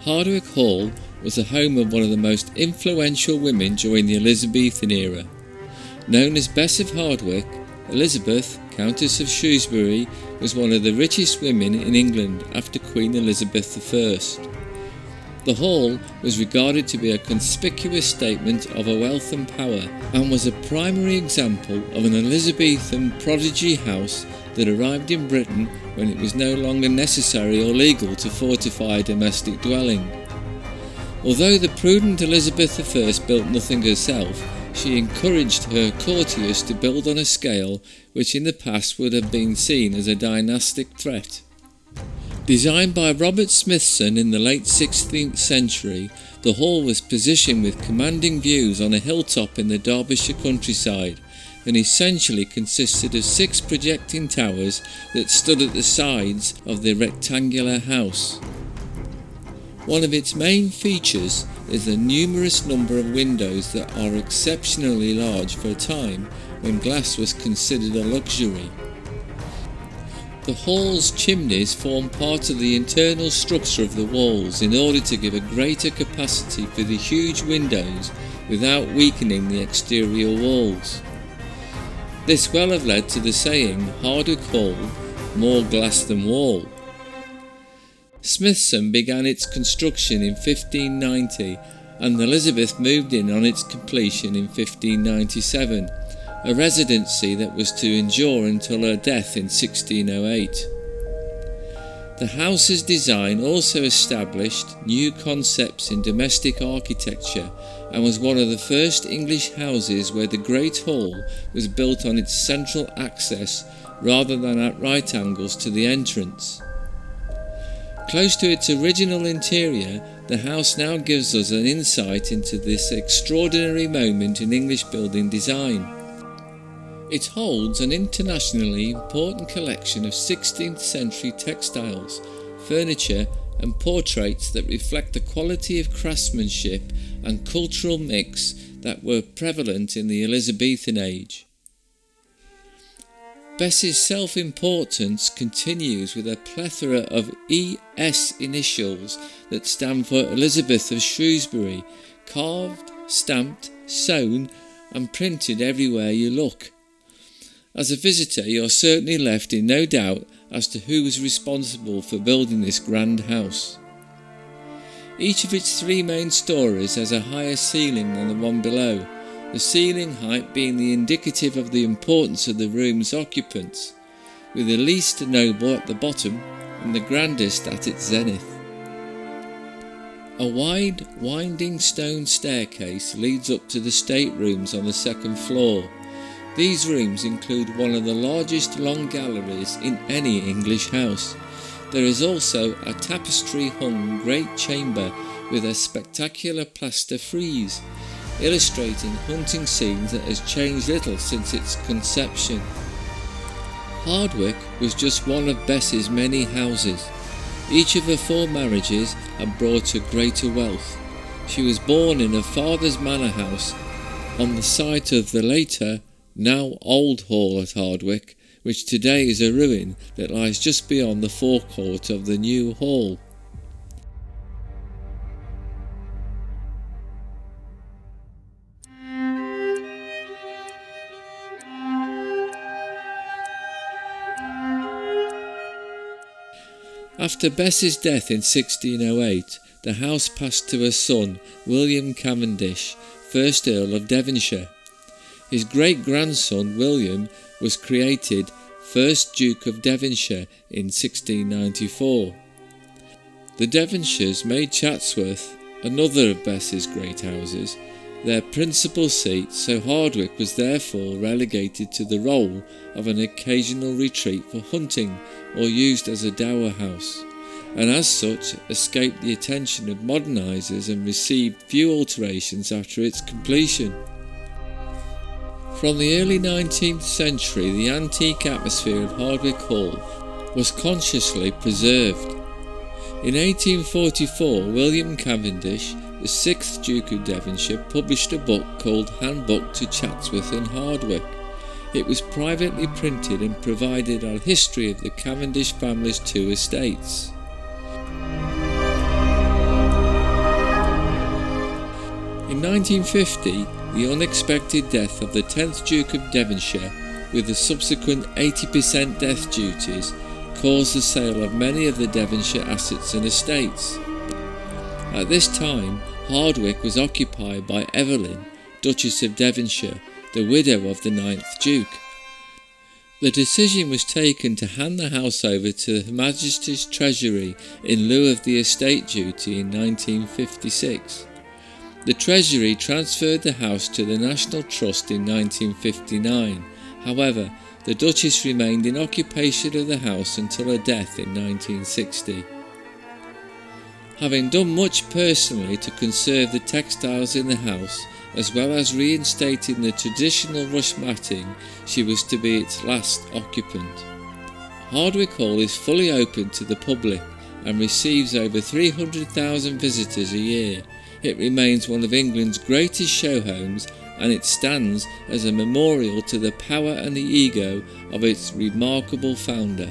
Hardwick Hall was the home of one of the most influential women during the Elizabethan era. Known as Bess of Hardwick, Elizabeth, Countess of Shrewsbury, was one of the richest women in England after Queen Elizabeth I. The hall was regarded to be a conspicuous statement of her wealth and power, and was a primary example of an Elizabethan prodigy house that arrived in Britain when it was no longer necessary or legal to fortify a domestic dwelling. Although the prudent Elizabeth I built nothing herself, she encouraged her courtiers to build on a scale which in the past would have been seen as a dynastic threat. Designed by Robert Smythson in the late 16th century, the hall was positioned with commanding views on a hilltop in the Derbyshire countryside, and essentially consisted of 6 projecting towers that stood at the sides of the rectangular house. One of its main features is the numerous number of windows that are exceptionally large for a time when glass was considered a luxury. The hall's chimneys form part of the internal structure of the walls in order to give a greater capacity for the huge windows without weakening the exterior walls. This will have led to the saying, Hardwick Hall, more glass than wall. Smythson began its construction in 1590 and Elizabeth moved in on its completion in 1597, a residency that was to endure until her death in 1608. The house's design also established new concepts in domestic architecture and was one of the first English houses where the Great Hall was built on its central axis rather than at right angles to the entrance. Close to its original interior, the house now gives us an insight into this extraordinary moment in English building design. It holds an internationally important collection of 16th century textiles, furniture and portraits that reflect the quality of craftsmanship and cultural mix that were prevalent in the Elizabethan age. Bess's self-importance continues with a plethora of ES initials that stand for Elizabeth of Shrewsbury, carved, stamped, sewn and printed everywhere you look. As a visitor, you are certainly left in no doubt as to who was responsible for building this grand house. Each of its 3 main stories has a higher ceiling than the one below, the ceiling height being the indicative of the importance of the room's occupants, with the least noble at the bottom and the grandest at its zenith. A wide, winding stone staircase leads up to the staterooms on the 2nd floor. These rooms include one of the largest long galleries in any English house. There is also a tapestry-hung great chamber with a spectacular plaster frieze, illustrating hunting scenes that has changed little since its conception. Hardwick was just one of Bess's many houses. Each of her 4 marriages had brought her greater wealth. She was born in her father's manor house on the site of the later, now old hall at Hardwick, which today is a ruin that lies just beyond the forecourt of the new hall. After Bess's death in 1608, the house passed to her son, William Cavendish, 1st Earl of Devonshire. His great-grandson, William, was created 1st Duke of Devonshire in 1694. The Devonshires made Chatsworth, another of Bess's great houses, their principal seat, so Hardwick was therefore relegated to the role of an occasional retreat for hunting or used as a dower house, and as such escaped the attention of modernisers and received few alterations after its completion. From the early 19th century, the antique atmosphere of Hardwick Hall was consciously preserved. In 1844, William Cavendish, the 6th Duke of Devonshire, published a book called Handbook to Chatsworth and Hardwick. It was privately printed and provided a history of the Cavendish family's 2 estates. 1950, the unexpected death of the 10th Duke of Devonshire, with the subsequent 80% death duties, caused the sale of many of the Devonshire assets and estates. At this time, Hardwick was occupied by Evelyn, Duchess of Devonshire, the widow of the 9th Duke. The decision was taken to hand the house over to Her Majesty's Treasury in lieu of the estate duty in 1956. The Treasury transferred the house to the National Trust in 1959. However, the Duchess remained in occupation of the house until her death in 1960. Having done much personally to conserve the textiles in the house, as well as reinstating the traditional rush matting, she was to be its last occupant. Hardwick Hall is fully open to the public and receives over 300,000 visitors a year. It remains one of England's greatest show homes, and it stands as a memorial to the power and the ego of its remarkable founder.